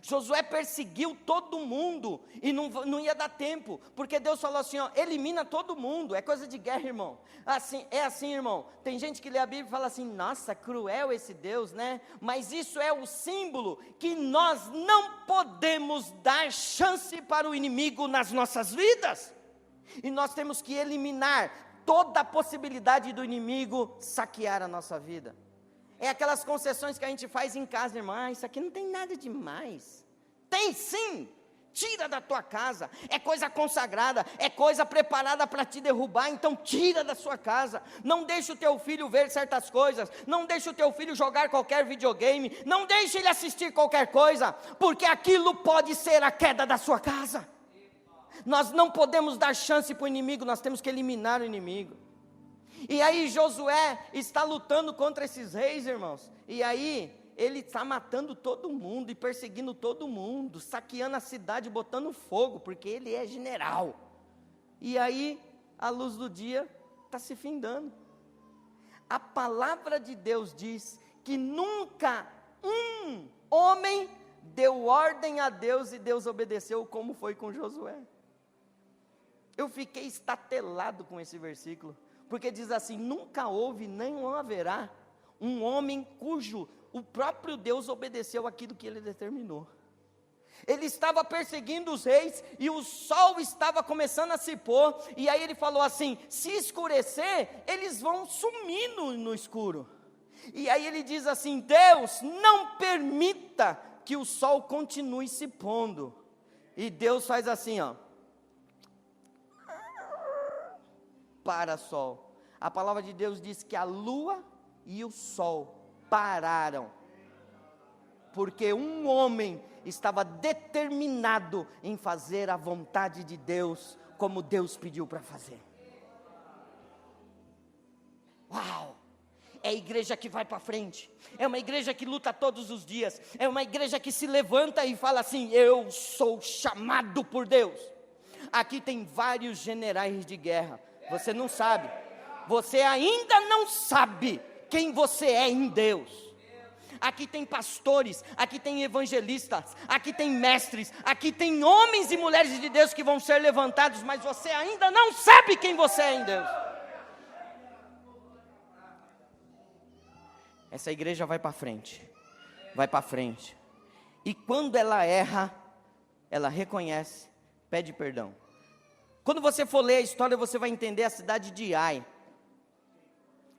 Josué perseguiu todo mundo e não ia dar tempo, porque Deus falou assim, ó, elimina todo mundo. É coisa de guerra, irmão. É assim, irmão, tem gente que lê a Bíblia e fala assim, nossa, cruel esse Deus, né? Mas isso é o símbolo que nós não podemos dar chance para o inimigo nas nossas vidas, e nós temos que eliminar toda a possibilidade do inimigo saquear a nossa vida. É aquelas concessões que a gente faz em casa, irmão. Isso aqui não tem nada demais. Tem sim. Tira da tua casa. É coisa consagrada. É coisa preparada para te derrubar. Então tira da sua casa. Não deixe o teu filho ver certas coisas. Não deixe o teu filho jogar qualquer videogame. Não deixe ele assistir qualquer coisa. Porque aquilo pode ser a queda da sua casa. Nós não podemos dar chance para o inimigo. Nós temos que eliminar o inimigo. E aí Josué está lutando contra esses reis, irmãos, e aí ele está matando todo mundo e perseguindo todo mundo, saqueando a cidade, botando fogo, porque ele é general. E aí a luz do dia está se findando. A palavra de Deus diz que nunca um homem deu ordem a Deus e Deus obedeceu, como foi com Josué. Eu fiquei estatelado com esse versículo, porque diz assim, nunca houve, nem haverá, um homem cujo o próprio Deus obedeceu aquilo que ele determinou. Ele estava perseguindo os reis, e o sol estava começando a se pôr, e aí ele falou assim, se escurecer, eles vão sumir no escuro. E aí ele diz assim, Deus, não permita que o sol continue se pondo. E Deus faz assim, ó. Para sol. A palavra de Deus diz que a lua e o sol pararam, porque um homem estava determinado em fazer a vontade de Deus, como Deus pediu para fazer. Uau! É a igreja que vai para frente, é uma igreja que luta todos os dias, é uma igreja que se levanta e fala assim, eu sou chamado por Deus. Aqui tem vários generais de guerra. Você não sabe, você ainda não sabe quem você é em Deus. Aqui tem pastores, aqui tem evangelistas, aqui tem mestres, aqui tem homens e mulheres de Deus que vão ser levantados, mas você ainda não sabe quem você é em Deus. Essa igreja vai para frente, e quando ela erra, ela reconhece, pede perdão. Quando você for ler a história, você vai entender a cidade de Ai.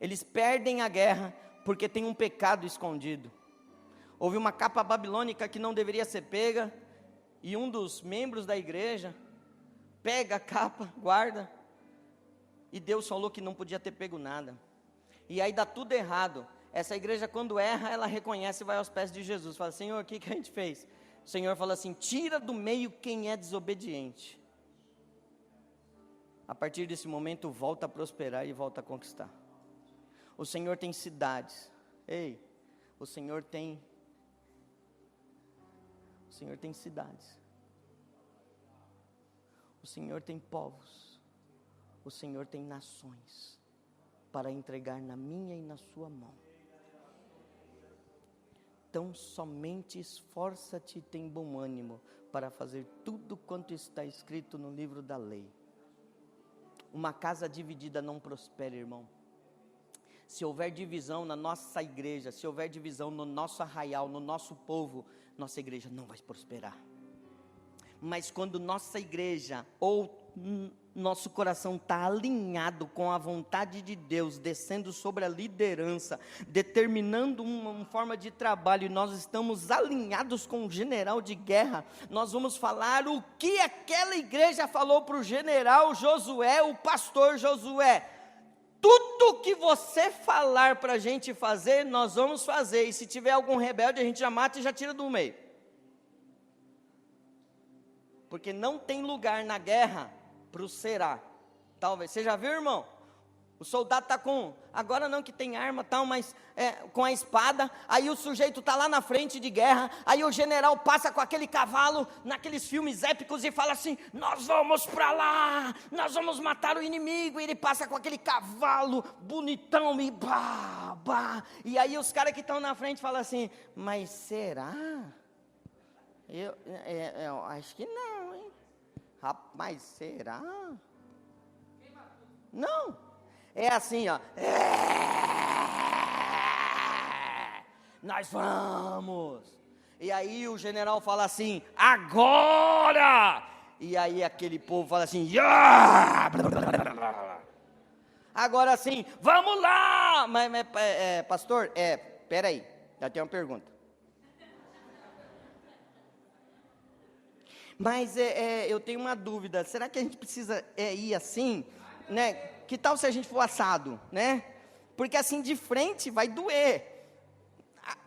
Eles perdem a guerra porque tem um pecado escondido. Houve uma capa babilônica que não deveria ser pega, e um dos membros da igreja pega a capa, guarda, e Deus falou que não podia ter pego nada. E aí dá tudo errado. Essa igreja, quando erra, ela reconhece e vai aos pés de Jesus. Fala, Senhor, o que a gente fez? O Senhor fala assim, tira do meio quem é desobediente. A partir desse momento, volta a prosperar e volta a conquistar. O Senhor tem cidades. Ei, o Senhor tem cidades. O Senhor tem povos. O Senhor tem nações para entregar na minha e na sua mão. Então somente esforça-te e tem bom ânimo para fazer tudo quanto está escrito no livro da lei. Uma casa dividida não prospera, irmão. Se houver divisão na nossa igreja, se houver divisão no nosso arraial, no nosso povo, nossa igreja não vai prosperar. Mas quando nossa igreja ou nosso coração está alinhado com a vontade de Deus, descendo sobre a liderança, determinando uma forma de trabalho, e nós estamos alinhados com o general de guerra, nós vamos falar o que aquela igreja falou para o general Josué, o pastor Josué. Tudo que você falar para a gente fazer, nós vamos fazer, e se tiver algum rebelde, a gente já mata e já tira do meio. Porque não tem lugar na guerra para o será. Talvez, você já viu, irmão? O soldado está com, agora não que tem arma tal, mas com a espada, aí o sujeito está lá na frente de guerra, aí o general passa com aquele cavalo, naqueles filmes épicos, e fala assim, nós vamos para lá, nós vamos matar o inimigo, e ele passa com aquele cavalo bonitão, e bah, bah, e aí os caras que estão na frente falam assim, mas será? Eu acho que não, hein? Rapaz, será? Não, é assim, ó. Nós vamos. E aí o general fala assim, agora! E aí aquele povo fala assim, agora sim, vamos lá! Mas pastor, peraí, já tenho uma pergunta. Mas eu tenho uma dúvida, será que a gente precisa ir assim, né? Que tal se a gente for assado, né? Porque assim de frente vai doer.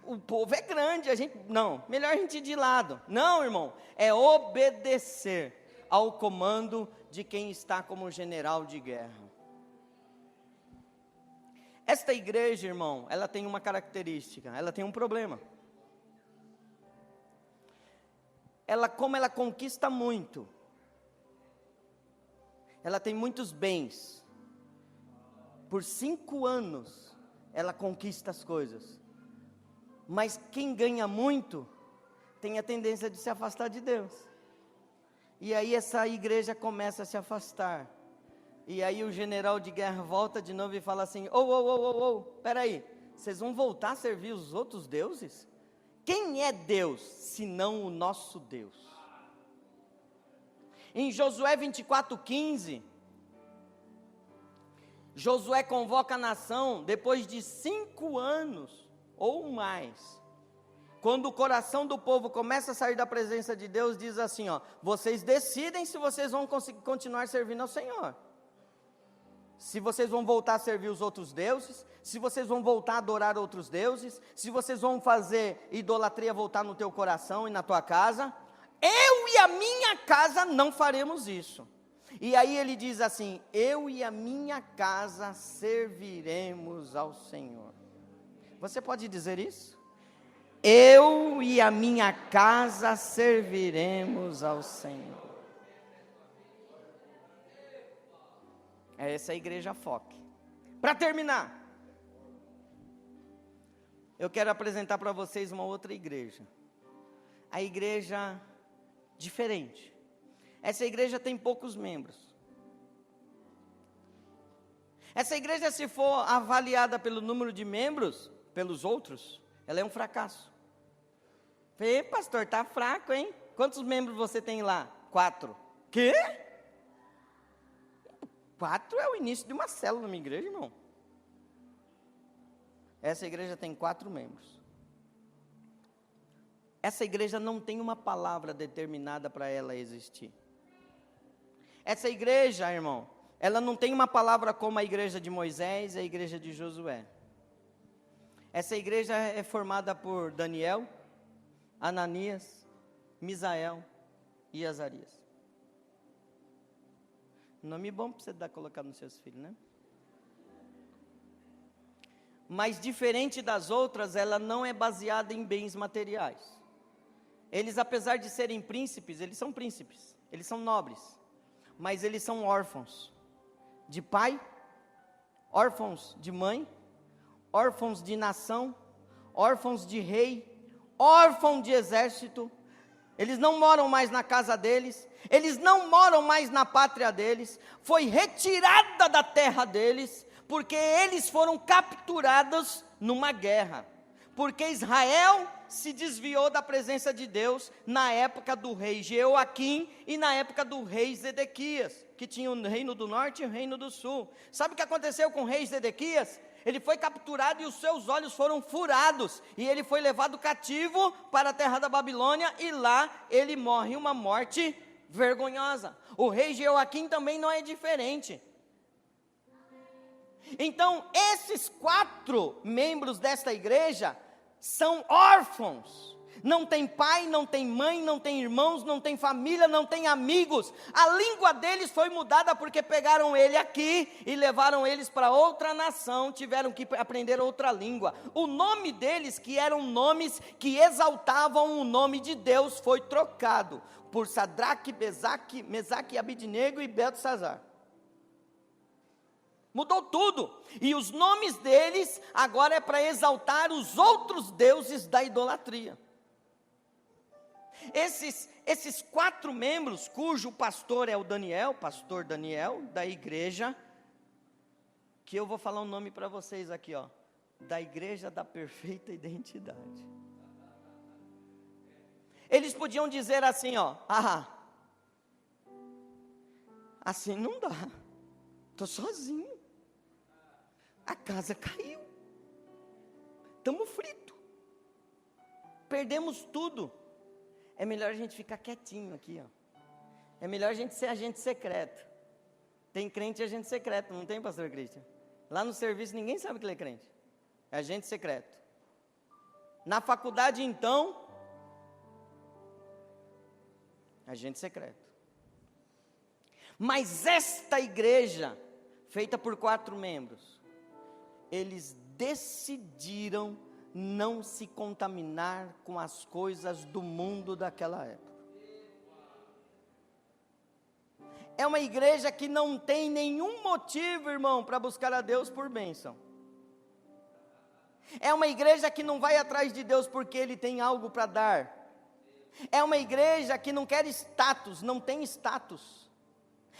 O povo é grande, melhor a gente ir de lado. Não, irmão, é obedecer ao comando de quem está como general de guerra. Esta igreja, irmão, ela tem uma característica, ela tem um problema. Como ela conquista muito, ela tem muitos bens, por 5 anos, ela conquista as coisas, mas quem ganha muito, tem a tendência de se afastar de Deus, e aí essa igreja começa a se afastar, e aí o general de guerra volta de novo e fala assim, peraí, vocês vão voltar a servir os outros deuses? Quem é Deus, senão o nosso Deus? Em Josué 24:15, Josué convoca a nação, depois de 5 anos, ou mais, quando o coração do povo começa a sair da presença de Deus, diz assim, ó, vocês decidem se vocês vão continuar servindo ao Senhor. Se vocês vão voltar a servir os outros deuses, se vocês vão voltar a adorar outros deuses, se vocês vão fazer idolatria voltar no teu coração e na tua casa, eu e a minha casa não faremos isso. E aí ele diz assim, eu e a minha casa serviremos ao Senhor. Você pode dizer isso? Eu e a minha casa serviremos ao Senhor. Essa é a igreja Foque. Para terminar, eu quero apresentar para vocês uma outra igreja. A igreja diferente. Essa igreja tem poucos membros. Essa igreja, se for avaliada pelo número de membros, pelos outros, ela é um fracasso. Pastor, está fraco, hein? Quantos membros você tem lá? 4. Quê? 4 é o início de uma célula na minha igreja, irmão. Essa igreja tem 4 membros. Essa igreja não tem uma palavra determinada para ela existir. Essa igreja, irmão, ela não tem uma palavra como a igreja de Moisés e a igreja de Josué. Essa igreja é formada por Daniel, Ananias, Misael e Azarias. Nome bom para você colocar nos seus filhos, né? Mas diferente das outras, ela não é baseada em bens materiais. Eles, apesar de serem príncipes, eles são nobres, mas eles são órfãos de pai, órfãos de mãe, órfãos de nação, órfãos de rei, órfãos de exército. Eles não moram mais na casa deles, eles não moram mais na pátria deles, foi retirada da terra deles, porque eles foram capturados numa guerra, porque Israel se desviou da presença de Deus na época do rei Jeoaquim e na época do rei Zedequias, que tinha o reino do norte e o reino do sul. Sabe o que aconteceu com o rei Zedequias? Ele foi capturado e os seus olhos foram furados, e ele foi levado cativo para a terra da Babilônia, e lá ele morre uma morte vergonhosa. O rei Jeoaquim também não é diferente. Então, esses 4 membros desta igreja são órfãos, não tem pai, não tem mãe, não tem irmãos, não tem família, não tem amigos. A língua deles foi mudada porque pegaram ele aqui e levaram eles para outra nação, tiveram que aprender outra língua. O nome deles, que eram nomes que exaltavam o nome de Deus, foi trocado por Sadraque, Mesaque, Abidnego e Beltesazar. Mudou tudo, e os nomes deles agora é para exaltar os outros deuses da idolatria. Esses 4 membros, cujo pastor é o Daniel, pastor Daniel, da igreja, que eu vou falar um nome para vocês aqui, ó, da igreja da perfeita identidade. Eles podiam dizer assim, ó, assim não dá, estou sozinho. A casa caiu, estamos fritos, perdemos tudo. É melhor a gente ficar quietinho aqui, ó. É melhor a gente ser agente secreto. Tem crente e agente secreto, não tem, pastor Cristian? Lá no serviço ninguém sabe que ele é crente, é agente secreto. Na faculdade então, agente secreto. Mas esta igreja, feita por 4 membros, eles decidiram não se contaminar com as coisas do mundo daquela época. É uma igreja que não tem nenhum motivo, irmão, para buscar a Deus por bênção. É uma igreja que não vai atrás de Deus porque Ele tem algo para dar. É uma igreja que não quer status, não tem status.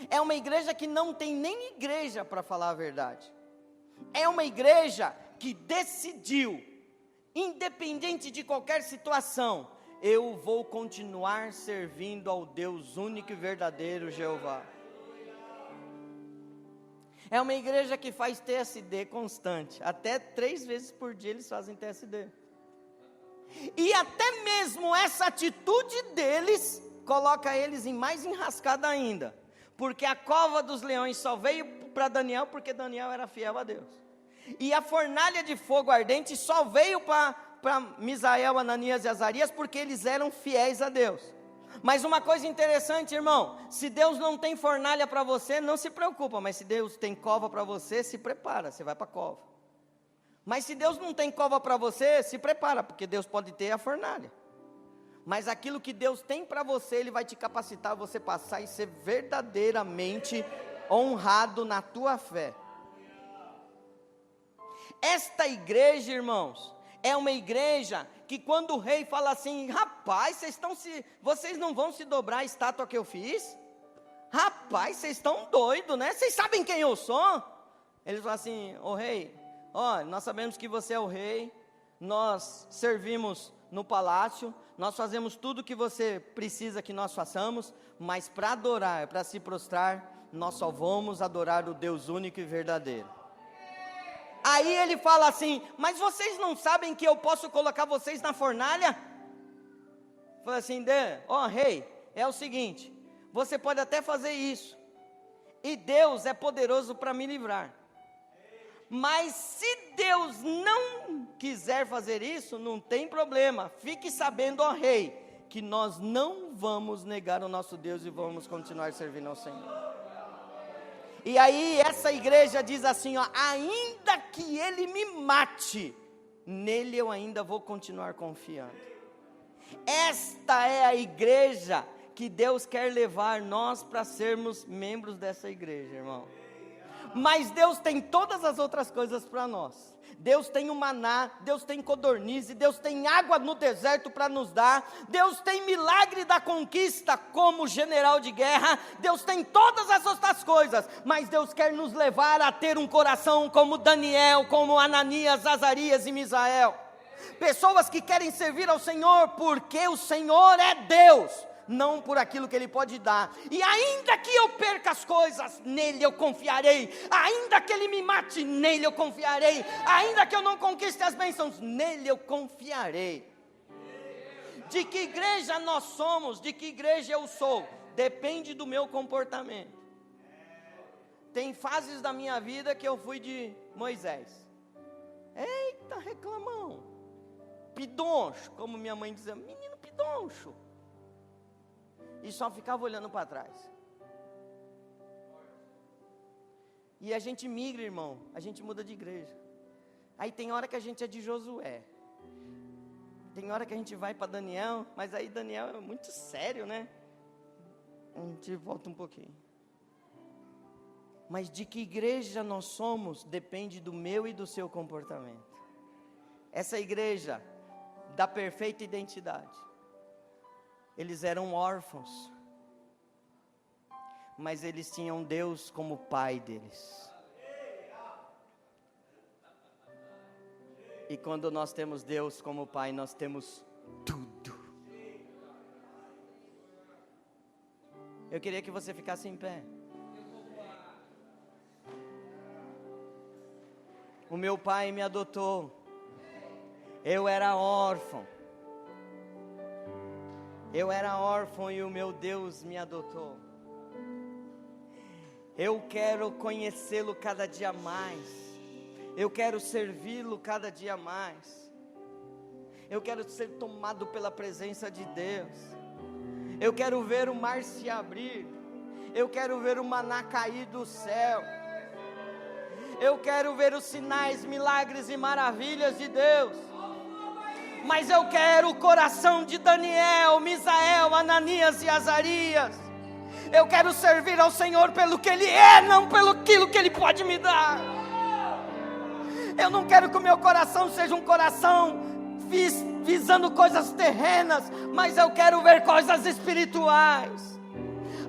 É uma igreja que não tem nem igreja, para falar a verdade. É uma igreja que decidiu, independente de qualquer situação, eu vou continuar servindo ao Deus único e verdadeiro, Jeová. É uma igreja que faz TSD constante, até 3 vezes por dia eles fazem TSD. E até mesmo essa atitude deles, coloca eles em mais enrascada ainda. Porque a cova dos leões só veio para Daniel porque Daniel era fiel a Deus. E a fornalha de fogo ardente só veio para Misael, Ananias e Azarias porque eles eram fiéis a Deus. Mas uma coisa interessante, irmão, se Deus não tem fornalha para você, não se preocupa, mas se Deus tem cova para você, se prepara, você vai para a cova. Mas se Deus não tem cova para você, se prepara, porque Deus pode ter a fornalha. Mas aquilo que Deus tem para você, Ele vai te capacitar a você passar e ser verdadeiramente honrado na tua fé. Esta igreja, irmãos, é uma igreja que quando o rei fala assim, rapaz, vocês não vão se dobrar a estátua que eu fiz? Rapaz, vocês estão doidos, né? Vocês sabem quem eu sou? Eles falam assim, ô rei, nós sabemos que você é o rei, nós servimos no palácio, nós fazemos tudo o que você precisa que nós façamos, mas para adorar, para se prostrar, nós só vamos adorar o Deus único e verdadeiro. Aí ele fala assim, mas vocês não sabem que eu posso colocar vocês na fornalha? Fala assim, rei, é o seguinte, você pode até fazer isso, e Deus é poderoso para me livrar. Mas se Deus não quiser fazer isso, não tem problema. Fique sabendo, ó rei, que nós não vamos negar o nosso Deus e vamos continuar servindo ao Senhor. E aí essa igreja diz assim, ó, ainda que ele me mate, nele eu ainda vou continuar confiando. Esta é a igreja que Deus quer levar nós para sermos membros dessa igreja, irmão. Mas Deus tem todas as outras coisas para nós. Deus tem o maná, Deus tem codornize, Deus tem água no deserto para nos dar, Deus tem milagre da conquista como general de guerra, Deus tem todas as outras coisas, mas Deus quer nos levar a ter um coração como Daniel, como Ananias, Azarias e Misael. Pessoas que querem servir ao Senhor porque o Senhor é Deus, não por aquilo que Ele pode dar. E ainda que eu perca as coisas, nele eu confiarei. Ainda que Ele me mate, nele eu confiarei. Ainda que eu não conquiste as bênçãos, nele eu confiarei. De que igreja nós somos, de que igreja eu sou, depende do meu comportamento. Tem fases da minha vida que eu fui de Moisés. Eita, reclamão, pidoncho, como minha mãe dizia, menino pidoncho. E só ficava olhando para trás. E a gente migra, irmão, a gente muda de igreja. Aí tem hora que a gente é de Josué. Tem hora que a gente vai para Daniel, mas aí Daniel é muito sério, né? A gente volta um pouquinho. Mas de que igreja nós somos, depende do meu e do seu comportamento. Essa igreja da perfeita identidade. Eles eram órfãos, mas eles tinham Deus como pai deles. E quando nós temos Deus como pai, nós temos tudo. Eu queria que você ficasse em pé. O meu pai me adotou. Eu era órfão. Eu era órfão e o meu Deus me adotou. Eu quero conhecê-lo cada dia mais. Eu quero servi-lo cada dia mais. Eu quero ser tomado pela presença de Deus. Eu quero ver o mar se abrir. Eu quero ver o maná cair do céu. Eu quero ver os sinais, milagres e maravilhas de Deus. Mas eu quero o coração de Daniel, Misael, Ananias e Azarias. Eu quero servir ao Senhor pelo que Ele é, não pelo aquilo que Ele pode me dar. Eu não quero que o meu coração seja um coração visando coisas terrenas, mas eu quero ver coisas espirituais.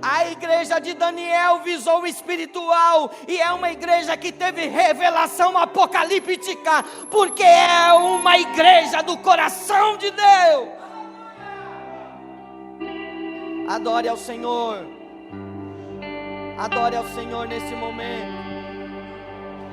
A igreja de Daniel visou o espiritual, e é uma igreja que teve revelação apocalíptica, porque é uma igreja do coração de Deus. Adore ao Senhor, adore ao Senhor nesse momento.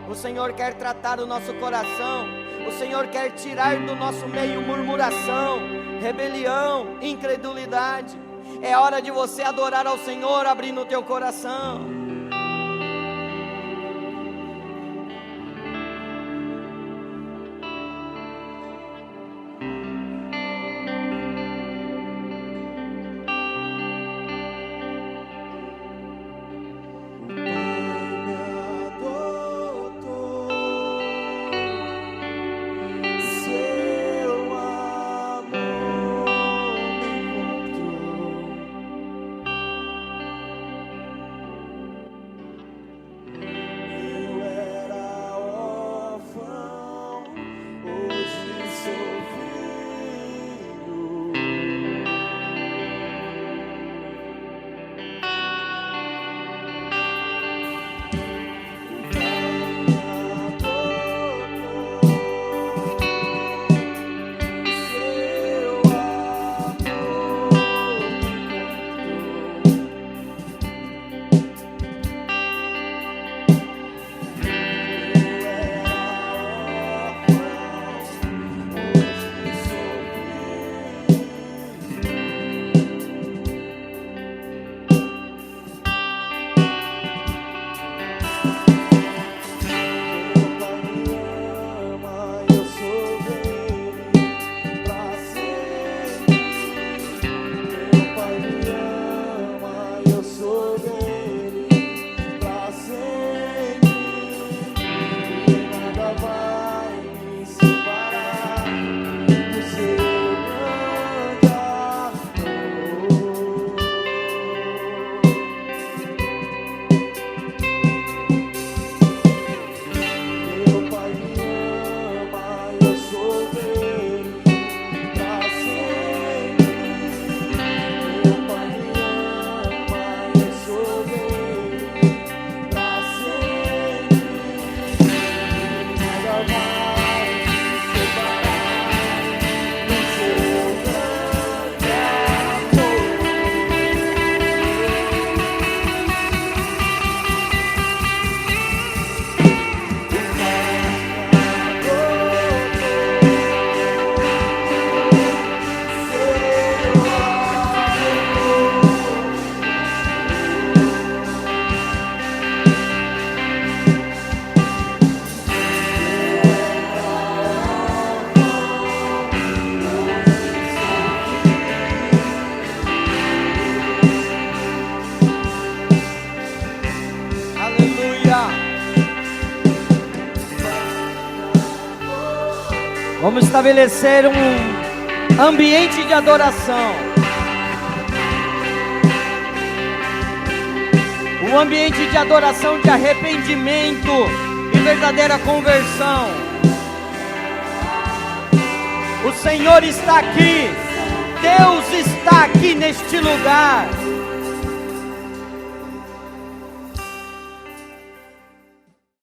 O Senhor quer tratar o nosso coração, o Senhor quer tirar do nosso meio murmuração, rebelião, incredulidade. É hora de você adorar ao Senhor, abrindo o teu coração. Vamos estabelecer um ambiente de adoração. Um ambiente de adoração, de arrependimento e verdadeira conversão. O Senhor está aqui. Deus está aqui neste lugar.